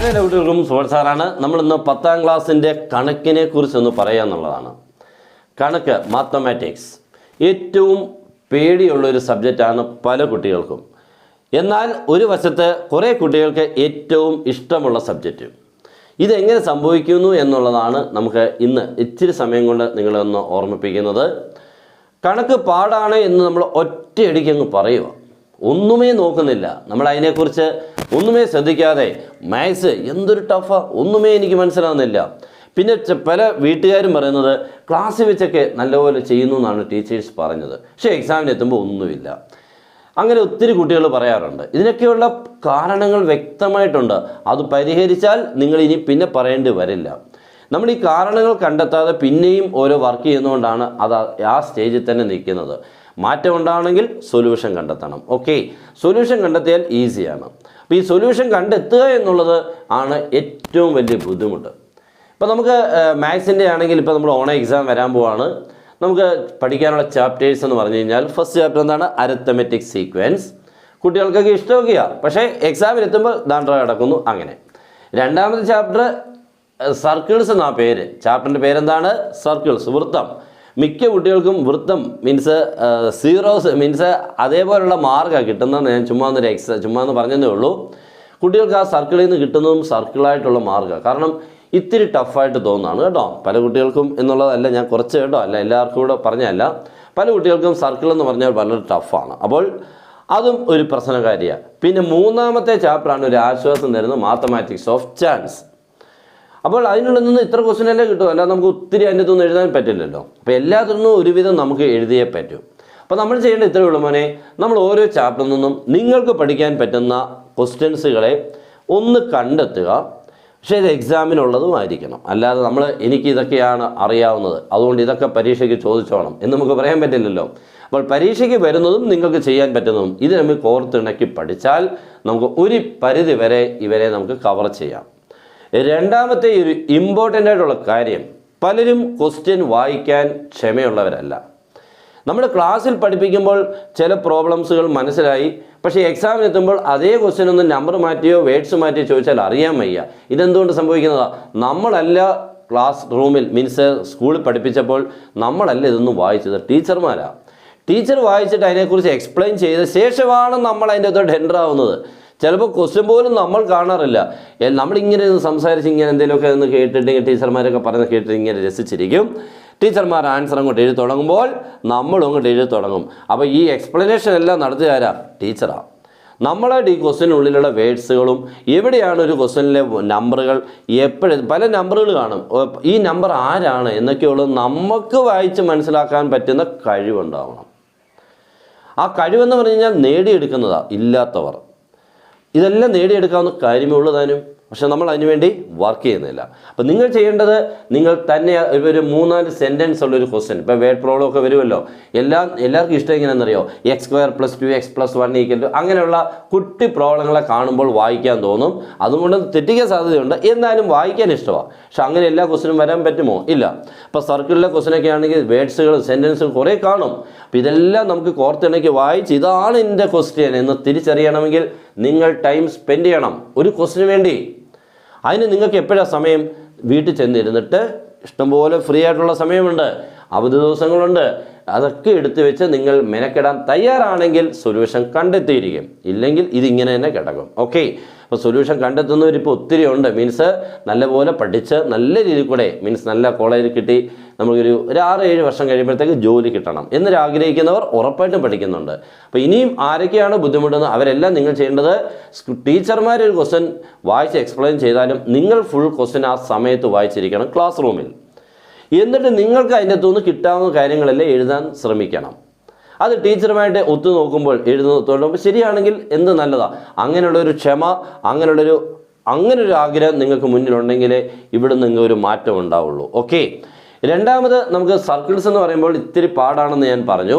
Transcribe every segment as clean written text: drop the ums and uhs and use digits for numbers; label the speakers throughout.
Speaker 1: എല്ലാ കുട്ടികൾക്കും സുഹൃത്സാറാണ്. നമ്മളിന്ന് 10ാം ക്ലാസ്സിൻ്റെ കണക്കിനെ കുറിച്ചൊന്ന് പറയാന്നുള്ളതാണ്. കണക്ക്, മാത്തമാറ്റിക്സ് ഏറ്റവും പേടിയുള്ളൊരു സബ്ജക്റ്റാണ് പല കുട്ടികൾക്കും. എന്നാൽ ഒരു വശത്ത് കുറേ കുട്ടികൾക്ക് ഏറ്റവും ഇഷ്ടമുള്ള സബ്ജക്റ്റ്. ഇതെങ്ങനെ സംഭവിക്കുന്നു എന്നുള്ളതാണ് നമുക്ക് ഇന്ന് ഇച്ചിരി സമയം കൊണ്ട് നിങ്ങളെ ഒന്ന് ഓർമ്മിപ്പിക്കുന്നത്. കണക്ക് പാടാണ് എന്ന് നമ്മൾ ഒറ്റയടിക്ക് അങ്ങ് പറയുക, ഒന്നുമേ നോക്കുന്നില്ല, നമ്മൾ അതിനെക്കുറിച്ച് ഒന്നുമേ ശ്രദ്ധിക്കാതെ മാത്സ് എന്തൊരു ടഫാ, ഒന്നുമേ എനിക്ക് മനസ്സിലാകുന്നില്ല. പിന്നെ പല വീട്ടുകാരും പറയുന്നത് ക്ലാസ്സിൽ വെച്ചൊക്കെ നല്ലപോലെ ചെയ്യുന്നു എന്നാണ് ടീച്ചേഴ്സ് പറഞ്ഞത്, പക്ഷേ എക്സാമിന് എത്തുമ്പോൾ ഒന്നുമില്ല. അങ്ങനെ ഒത്തിരി കുട്ടികൾ പറയാറുണ്ട്. ഇതിനൊക്കെയുള്ള കാരണങ്ങൾ വ്യക്തമായിട്ടുണ്ട്. അത് പരിഹരിച്ചാൽ നിങ്ങൾ ഇനി പിന്നെ പറയേണ്ടി വരില്ല. നമ്മൾ ഈ കാരണങ്ങൾ കണ്ടെത്താതെ പിന്നെയും ഓരോ വർക്ക് ചെയ്യുന്നതുകൊണ്ടാണ് അത് ആ സ്റ്റേജിൽ തന്നെ നിൽക്കുന്നത്. മാറ്റം ഉണ്ടാവണമെങ്കിൽ സൊല്യൂഷൻ കണ്ടെത്തണം. ഓക്കെ, സൊല്യൂഷൻ കണ്ടെത്തിയാൽ ഈസിയാണ്. അപ്പോൾ ഈ സൊല്യൂഷൻ കണ്ടെത്തുക എന്നുള്ളത് ആണ് ഏറ്റവും വലിയ ബുദ്ധിമുട്ട്. ഇപ്പോൾ നമുക്ക് മാത്സിൻ്റെ ആണെങ്കിൽ ഇപ്പോൾ നമ്മൾ ഓണം എക്സാം വരാൻ പോവാണ്. നമുക്ക് പഠിക്കാനുള്ള ചാപ്റ്റേഴ്സ് എന്ന് പറഞ്ഞു കഴിഞ്ഞാൽ ഫസ്റ്റ് ചാപ്റ്റർ എന്താണ്? Arithmetic sequence. കുട്ടികൾക്കൊക്കെ ഇഷ്ടമൊക്കെയാണ്, പക്ഷേ എക്സാമിൽ എത്തുമ്പോൾ ദാണ്ട്ര കിടക്കുന്നു. അങ്ങനെ രണ്ടാമത്തെ ചാപ്റ്റർ സർക്കിൾസ് എന്നാ പേര്. ചാപ്റ്ററിൻ്റെ പേരെന്താണ്? സർക്കിൾസ്, വൃത്തം. മിക്ക കുട്ടികൾക്കും വൃത്തം മീൻസ് സീറോസ് മീൻസ് അതേപോലുള്ള മാർക്കാണ് കിട്ടുന്നതെന്ന് ഞാൻ ചുമ്മാ എന്ന് പറഞ്ഞതേ ഉള്ളൂ. കുട്ടികൾക്ക് ആ സർക്കിളിൽ നിന്ന് കിട്ടുന്നതും സർക്കിളായിട്ടുള്ള മാർക്കാണ്. കാരണം ഇത്തിരി ടഫായിട്ട് തോന്നുന്നതാണ് കേട്ടോ പല കുട്ടികൾക്കും എന്നുള്ളതല്ല, ഞാൻ കുറച്ച് കേട്ടോ അല്ല എല്ലാവർക്കും കൂടെ പറഞ്ഞതല്ല. പല കുട്ടികൾക്കും സർക്കിൾ എന്ന് പറഞ്ഞാൽ വളരെ ടഫാണ്. അപ്പോൾ അതും ഒരു പ്രശ്നകാരിയാണ്. പിന്നെ മൂന്നാമത്തെ ചാപ്റ്ററാണ് ഒരു ആശ്വാസം തരുന്നത്, മാത്തമാറ്റിക്സ് ഓഫ് ചാൻസ്. അപ്പോൾ അതിനുള്ളിൽ നിന്ന് ഇത്ര ക്വസ്റ്റ്യൻ അല്ലേ കിട്ടും, അല്ലാതെ നമുക്ക് ഒത്തിരി അതിൻ്റെ ഒന്നും എഴുതാൻ പറ്റില്ലല്ലോ. അപ്പോൾ എല്ലാത്തിനും ഒരുവിധം നമുക്ക് എഴുതിയേ പറ്റും. അപ്പോൾ നമ്മൾ ചെയ്യേണ്ട ഇത്രയേ ഉള്ളൂ മോനെ, നമ്മൾ ഓരോ ചാപ്റ്ററിൽ നിന്നും നിങ്ങൾക്ക് പഠിക്കാൻ പറ്റുന്ന ക്വസ്റ്റ്യൻസുകളെ ഒന്ന് കണ്ടെത്തുക. പക്ഷേ ഇത് എക്സാമിനുള്ളതുമായിരിക്കണം. അല്ലാതെ എനിക്ക് ഇതൊക്കെയാണ് അറിയാവുന്നത് അതുകൊണ്ട് ഇതൊക്കെ പരീക്ഷയ്ക്ക് ചോദിച്ചോണം എന്ന് നമുക്ക് പറയാൻ പറ്റില്ലല്ലോ. അപ്പോൾ പരീക്ഷയ്ക്ക് വരുന്നതും നിങ്ങൾക്ക് ചെയ്യാൻ പറ്റുന്നതും ഇത് നമ്മൾ കോർത്തിണക്കി പഠിച്ചാൽ നമുക്ക് ഒരു പരിധി വരെ ഇവരെ നമുക്ക് കവർ ചെയ്യാം. രണ്ടാമത്തെ ഒരു ഇമ്പോർട്ടൻ്റ് ആയിട്ടുള്ള കാര്യം, പലരും ക്വസ്റ്റ്യൻ വായിക്കാൻ ക്ഷമയുള്ളവരല്ല. നമ്മൾ ക്ലാസ്സിൽ പഠിപ്പിക്കുമ്പോൾ ചില പ്രോബ്ലംസുകൾ മനസ്സിലായി, പക്ഷേ എക്സാമിന് എത്തുമ്പോൾ അതേ ക്വസ്റ്റ്യൻ ഒന്ന് നമ്പർ മാറ്റിയോ വേർഡ്സ് മാറ്റിയോ ചോദിച്ചാൽ അറിയാൻ വയ്യ. ഇതെന്തുകൊണ്ട് സംഭവിക്കുന്നതാണ്? നമ്മളല്ല ക്ലാസ് റൂമിൽ മീൻസ് സ്കൂളിൽ പഠിപ്പിച്ചപ്പോൾ നമ്മളല്ല ഇതൊന്നും വായിച്ചത്, ടീച്ചർമാരാണ്. ടീച്ചർ വായിച്ചിട്ട് അതിനെക്കുറിച്ച് എക്സ്പ്ലെയിൻ ചെയ്ത ശേഷമാണ് നമ്മൾ അതിൻ്റെ അകത്തോട്ട് എൻ്റർ ആവുന്നത്. ചിലപ്പോൾ ക്വസ്റ്റ്യൻ പോലും നമ്മൾ കാണാറില്ല. നമ്മളിങ്ങനെ സംസാരിച്ച് ഇങ്ങനെ എന്തെങ്കിലുമൊക്കെ ഒന്ന് കേട്ടിട്ട് ടീച്ചർമാരൊക്കെ പറയുന്നത് കേട്ടിട്ട് ഇങ്ങനെ രസിച്ചിരിക്കും. ടീച്ചർമാർ ആൻസർ അങ്ങോട്ട് എഴുതി തുടങ്ങുമ്പോൾ നമ്മളും അങ്ങോട്ട് എഴുതി തുടങ്ങും. അപ്പോൾ ഈ എക്സ്പ്ലനേഷൻ എല്ലാം നടത്തുകാരാ? ടീച്ചറാണ്. നമ്മളായിട്ട് ഈ ക്വസ്റ്റ്യനുള്ളിലുള്ള വേർഡ്സുകളും എവിടെയാണ് ഒരു ക്വസ്റ്റ്യനിലെ നമ്പറുകൾ എപ്പോഴും പല നമ്പറുകൾ കാണും, ഈ നമ്പർ ആരാണ് എന്നൊക്കെയുള്ളത് നമുക്ക് വായിച്ച് മനസ്സിലാക്കാൻ പറ്റുന്ന കഴിവുണ്ടാവണം. ആ കഴിവെന്ന് പറഞ്ഞു കഴിഞ്ഞാൽ നേടിയെടുക്കുന്നതാണ്. ഇല്ലാത്തവർ ഇതെല്ലാം നേടിയെടുക്കാവുന്ന കാര്യമേ ഉള്ളൂ താനും, പക്ഷെ നമ്മൾ അതിനുവേണ്ടി വർക്ക് ചെയ്യുന്നില്ല. അപ്പോൾ നിങ്ങൾ ചെയ്യേണ്ടത്, നിങ്ങൾ തന്നെ ഒരു 3-4 സെൻറ്റൻസ് ഉള്ളൊരു ക്വസ്റ്റ്യൻ, ഇപ്പോൾ വേർഡ് പ്രോബ്ലം ഒക്കെ വരുമല്ലോ, എല്ലാവർക്കും ഇഷ്ടം എങ്ങനെയാണെന്നറിയോ? x² + 2x + 1 = അങ്ങനെയുള്ള കുട്ടി പ്രോബ്ലങ്ങളെ കാണുമ്പോൾ വായിക്കാൻ തോന്നും. അതുകൊണ്ട് തെറ്റിക്കാൻ സാധ്യതയുണ്ട്, എന്നാലും വായിക്കാൻ ഇഷ്ടമാണ്. പക്ഷെ അങ്ങനെ എല്ലാ ക്വസ്റ്റ്യനും വരാൻ പറ്റുമോ? ഇല്ല. ഇപ്പോൾ സർക്കിളിലെ ക്വസ്റ്റ്യനൊക്കെ ആണെങ്കിൽ വേർഡ്സുകൾ സെൻറ്റൻസുകൾ കുറേ കാണും. അപ്പോൾ ഇതെല്ലാം നമുക്ക് കോർത്തിണക്കി വായിച്ച് ഇതാണ് എൻ്റെ ക്വസ്റ്റ്യൻ എന്ന് തിരിച്ചറിയണമെങ്കിൽ നിങ്ങൾ ടൈം സ്പെൻഡ് ചെയ്യണം ഒരു ക്വസ്റ്റ്യന് വേണ്ടി. അതിന് നിങ്ങൾക്ക് എപ്പോഴാണ് സമയം? വീട്ടിൽ ചെന്നിരുന്നിട്ട് ഇഷ്ടംപോലെ ഫ്രീ ആയിട്ടുള്ള സമയമുണ്ട്, അവധി ദിവസങ്ങളുണ്ട്. അതൊക്കെ എടുത്തു വെച്ച് നിങ്ങൾ മെനക്കെടാൻ തയ്യാറാണെങ്കിൽ സൊല്യൂഷൻ കണ്ടെത്തിയിരിക്കും. ഇല്ലെങ്കിൽ ഇതിങ്ങനെ തന്നെ കിടക്കും. ഓക്കെ, അപ്പോൾ സൊല്യൂഷൻ കണ്ടെത്തുന്നവർ ഇപ്പോൾ ഒത്തിരി ഉണ്ട്. മീൻസ് നല്ലപോലെ പഠിച്ച് നല്ല രീതിയിൽ കൂടെ മീൻസ് നല്ല കോളേജിൽ കിട്ടി നമുക്കൊരു 6-7 വർഷം കഴിയുമ്പോഴത്തേക്ക് ജോലി കിട്ടണം എന്നൊരാഗ്രഹിക്കുന്നവർ ഉറപ്പായിട്ടും പഠിക്കുന്നുണ്ട്. അപ്പോൾ ഇനിയും ആരൊക്കെയാണ് ബുദ്ധിമുട്ടുന്നത് അവരെല്ലാം നിങ്ങൾ ചെയ്യേണ്ടത്, ടീച്ചർമാർ ഒരു ക്വസ്റ്റ്യൻ വായിച്ച് എക്സ്പ്ലെയിൻ ചെയ്താലും നിങ്ങൾ ഫുൾ ക്വസ്റ്റ്യൻ ആ സമയത്ത് വായിച്ചിരിക്കണം ക്ലാസ് റൂമിൽ. എന്നിട്ട് നിങ്ങൾക്ക് അതിൻ്റെ അകത്തുനിന്ന് കിട്ടാവുന്ന കാര്യങ്ങളെല്ലാം എഴുതാൻ ശ്രമിക്കണം. അത് ടീച്ചറുമായിട്ട് ഒത്തു നോക്കുമ്പോൾ എഴുതുന്നതോടൊപ്പം ശരിയാണെങ്കിൽ എന്ത് നല്ലതാണ്. അങ്ങനെയുള്ളൊരു ക്ഷമ, അങ്ങനൊരു ആഗ്രഹം നിങ്ങൾക്ക് മുന്നിലുണ്ടെങ്കിലേ ഇവിടെ നിന്ന് ഒരു മാറ്റം ഉണ്ടാവുള്ളൂ. ഓക്കെ, രണ്ടാമത് നമുക്ക് സർക്കിൾസ് എന്ന് പറയുമ്പോൾ ഇത്തിരി പാടാണെന്ന് ഞാൻ പറഞ്ഞു.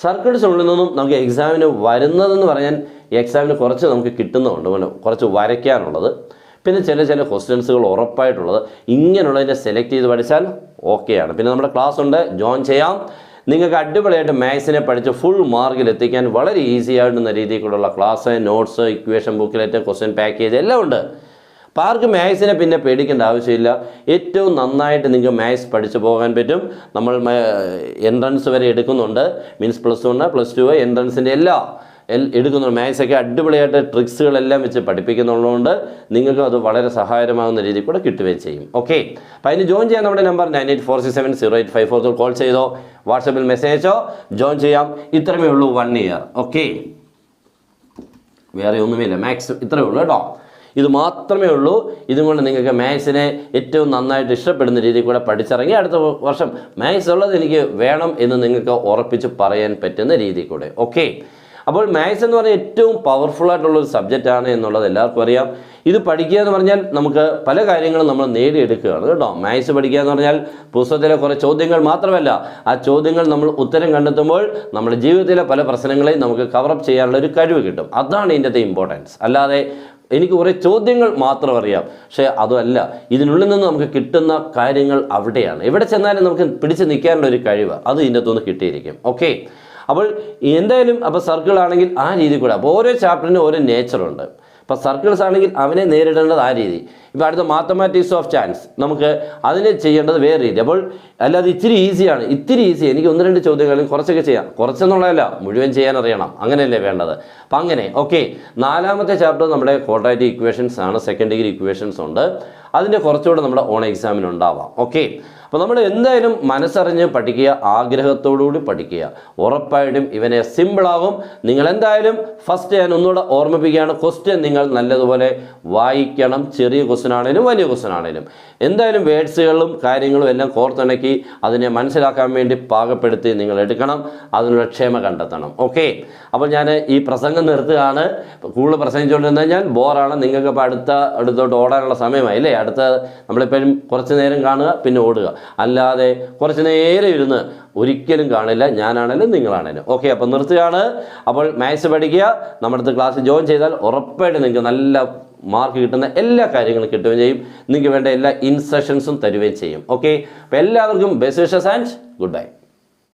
Speaker 1: സർക്കിൾസിനുള്ളിൽ നിന്നും നമുക്ക് എക്സാമിന് വരുന്നതെന്ന് പറയാൻ എക്സാമിന് കുറച്ച് നമുക്ക് കിട്ടുന്നുണ്ട്, കുറച്ച് വരയ്ക്കാനുള്ളത്. പിന്നെ ചില ക്വസ്റ്റ്യൻസുകൾ ഉറപ്പായിട്ടുള്ളത് ഇങ്ങനെയുള്ളതിനെ സെലക്ട് ചെയ്ത് പഠിച്ചാൽ ഓക്കെയാണ്. പിന്നെ നമ്മുടെ ക്ലാസ് ഉണ്ട്, ജോയിൻ ചെയ്യാം. നിങ്ങൾക്ക് അടിപൊളിയായിട്ട് മാത്സിനെ പഠിച്ച് ഫുൾ മാർക്കിൽ എത്തിക്കാൻ വളരെ ഈസി ആയിട്ടുള്ള രീതിയിലുള്ള class, notes, equation booklet, question package എല്ലാം ഉണ്ട്. അപ്പോൾ ആർക്കും മാത്സിനെ പിന്നെ പേടിക്കേണ്ട ആവശ്യമില്ല. ഏറ്റവും നന്നായിട്ട് നിങ്ങൾക്ക് മാത്സ് പഠിച്ചു പോകാൻ പറ്റും. നമ്മൾ എൻട്രൻസ് വരെ എടുക്കുന്നുണ്ട്, മീൻസ് +1 +2 എൻട്രൻസിൻ്റെ എടുക്കുന്നുണ്ട്. മാത്സൊക്കെ അടിപൊളിയായിട്ട് ട്രിക്സുകളെല്ലാം വെച്ച് പഠിപ്പിക്കുന്നുള്ളതുകൊണ്ട് നിങ്ങൾക്ക് അത് വളരെ സഹായകരമാകുന്ന രീതിയിൽ കൂടെ കിട്ടുകയും ചെയ്യും. ഓക്കെ, അപ്പോൾ അതിന് ജോയിൻ ചെയ്യാൻ നമ്മുടെ നമ്പർ 9846708543 കോൾ ചെയ്തോ വാട്സപ്പിൽ മെസ്സേജോ ജോയിൻ ചെയ്യാം. ഇത്രമേ ഉള്ളൂ 1 ഇയർ. ഓക്കെ, വേറെ ഒന്നുമില്ല, മാത്സ് ഇത്രയേ ഉള്ളൂ കേട്ടോ. ഇത് മാത്രമേ ഉള്ളൂ. ഇതുകൊണ്ട് നിങ്ങൾക്ക് മാത്സിനെ ഏറ്റവും നന്നായിട്ട് ഇഷ്ടപ്പെടുന്ന രീതിയിൽ കൂടെ പഠിച്ചിറങ്ങി അടുത്ത വർഷം മാത്സ് ഉള്ളത് എനിക്ക് വേണം എന്ന് നിങ്ങൾക്ക് ഉറപ്പിച്ച് പറയാൻ പറ്റുന്ന രീതിയിൽ കൂടെ. ഓക്കെ, അപ്പോൾ മാത്സ് എന്ന് പറഞ്ഞാൽ ഏറ്റവും പവർഫുൾ ആയിട്ടുള്ളൊരു സബ്ജക്റ്റാണ് എന്നുള്ളത് എല്ലാവർക്കും അറിയാം. ഇത് പഠിക്കുക എന്ന് പറഞ്ഞാൽ നമുക്ക് പല കാര്യങ്ങളും നമ്മൾ നേടിയെടുക്കുകയാണ് കേട്ടോ. മാത്സ് പഠിക്കുക എന്ന് പറഞ്ഞാൽ പുസ്തകത്തിലെ കുറേ ചോദ്യങ്ങൾ മാത്രമല്ല, ആ ചോദ്യങ്ങൾ നമ്മൾ ഉത്തരം കണ്ടെത്തുമ്പോൾ നമ്മുടെ ജീവിതത്തിലെ പല പ്രശ്നങ്ങളെയും നമുക്ക് കവറപ്പ് ചെയ്യാനുള്ള ഒരു കഴിവ് കിട്ടും. അതാണ് ഇതിൻ്റെ ഇമ്പോർട്ടൻസ്. അല്ലാതെ എനിക്ക് കുറേ ചോദ്യങ്ങൾ മാത്രം അറിയാം, പക്ഷേ അതല്ല, ഇതിനുള്ളിൽ നിന്ന് നമുക്ക് കിട്ടുന്ന കാര്യങ്ങൾ അവിടെയാണ്. എവിടെ ചെന്നാലും നമുക്ക് പിടിച്ച് നിൽക്കാനുള്ള ഒരു കഴിവ് അത് ഇതിൻ്റെ അകത്തുനിന്ന് കിട്ടിയിരിക്കും. ഓക്കെ, അപ്പോൾ എന്തായാലും അപ്പോൾ സർക്കിൾ ആണെങ്കിൽ ആ രീതി കൂടെ. അപ്പോൾ ഓരോ ചാപ്റ്ററിനും ഓരോ നേച്ചറുണ്ട്. ഇപ്പോൾ സർക്കിൾസ് ആണെങ്കിൽ അവനെ നേരിടേണ്ടത് ആ രീതി. ഇപ്പോൾ അടുത്ത മാത്തമാറ്റിക്സ് ഓഫ് ചാൻസ് നമുക്ക് അതിനെ ചെയ്യേണ്ടത് വേറെ രീതി. അപ്പോൾ അല്ലാതെ ഇത്തിരി ഈസിയാണ്, ഇത്തിരി ഈസി, എനിക്ക് 1-2 ചോദ്യങ്ങളും കുറച്ചൊക്കെ ചെയ്യാം, കുറച്ചെന്നുള്ളതല്ല മുഴുവൻ ചെയ്യാൻ അറിയണം, അങ്ങനെയല്ലേ വേണ്ടത്. അപ്പം അങ്ങനെ. ഓക്കെ, 4ാമത്തെ ചാപ്റ്റർ നമ്മുടെ ക്വാഡ്രാറ്റിക് ഇക്വേഷൻസ് ആണ്. സെക്കൻഡ് ഡിഗ്രി ഇക്വേഷൻസ് ഉണ്ട്, അതിൻ്റെ കുറച്ചുകൂടെ നമ്മുടെ ഓൺ എക്സാമിന് ഉണ്ടാവാം. ഓക്കെ, അപ്പോൾ നമ്മൾ എന്തായാലും മനസ്സറിഞ്ഞ് പഠിക്കുക, ആഗ്രഹത്തോടുകൂടി പഠിക്കുക. ഉറപ്പായിട്ടും ഇവനെ സിമ്പിളാകും. നിങ്ങൾ എന്തായാലും ഫസ്റ്റ് ഞാൻ ഒന്നുകൂടെ ഓർമ്മിപ്പിക്കുകയാണ്, ക്വസ്റ്റ്യൻ നിങ്ങൾ നല്ലതുപോലെ വായിക്കണം. ചെറിയ ക്വസ്റ്റ്യൻ ആണെങ്കിലും വലിയ ക്വസ്റ്റ്യൻ ആണെങ്കിലും എന്തായാലും വേർഡ്സുകളും കാര്യങ്ങളും എല്ലാം കോർത്തിണക്കി അതിനെ മനസ്സിലാക്കാൻ വേണ്ടി പാകപ്പെടുത്തി നിങ്ങൾ എടുക്കണം. അതിനുള്ള ക്ഷമ കണ്ടെത്തണം. ഓക്കെ, അപ്പോൾ ഞാൻ ഈ പ്രസംഗം നിർത്തുകയാണ്. കൂടുതൽ പ്രസംഗിച്ചുകൊണ്ടിരുന്നു കഴിഞ്ഞാൽ ബോറാണ്. നിങ്ങൾക്ക് ഇപ്പോൾ അടുത്തോട്ട് ഓടാനുള്ള സമയമായി അല്ലേ. നമ്മളിപ്പോഴും കുറച്ച് നേരം കാണുക, പിന്നെ ഓടുക. അല്ലാതെ കുറച്ച് നേരം ഇരുന്ന് ഒരിക്കലും കാണില്ല, ഞാനാണേലും നിങ്ങളാണേലും. ഓക്കെ, അപ്പോൾ നിർത്തുകയാണ്. അപ്പോൾ മാത്സ് പഠിക്കുക, നമ്മുടെ അടുത്ത് ക്ലാസ് ജോയിൻ ചെയ്താൽ ഉറപ്പായിട്ട് നിങ്ങൾക്ക് നല്ല മാർക്ക് കിട്ടുന്ന എല്ലാ കാര്യങ്ങളും കിട്ടുകയും ചെയ്യും. നിങ്ങൾക്ക് വേണ്ട എല്ലാ ഇൻസ്ട്രക്ഷൻസും തരുകയും ചെയ്യും. ഓക്കെ, അപ്പോൾ എല്ലാവർക്കും best wishes and good bye.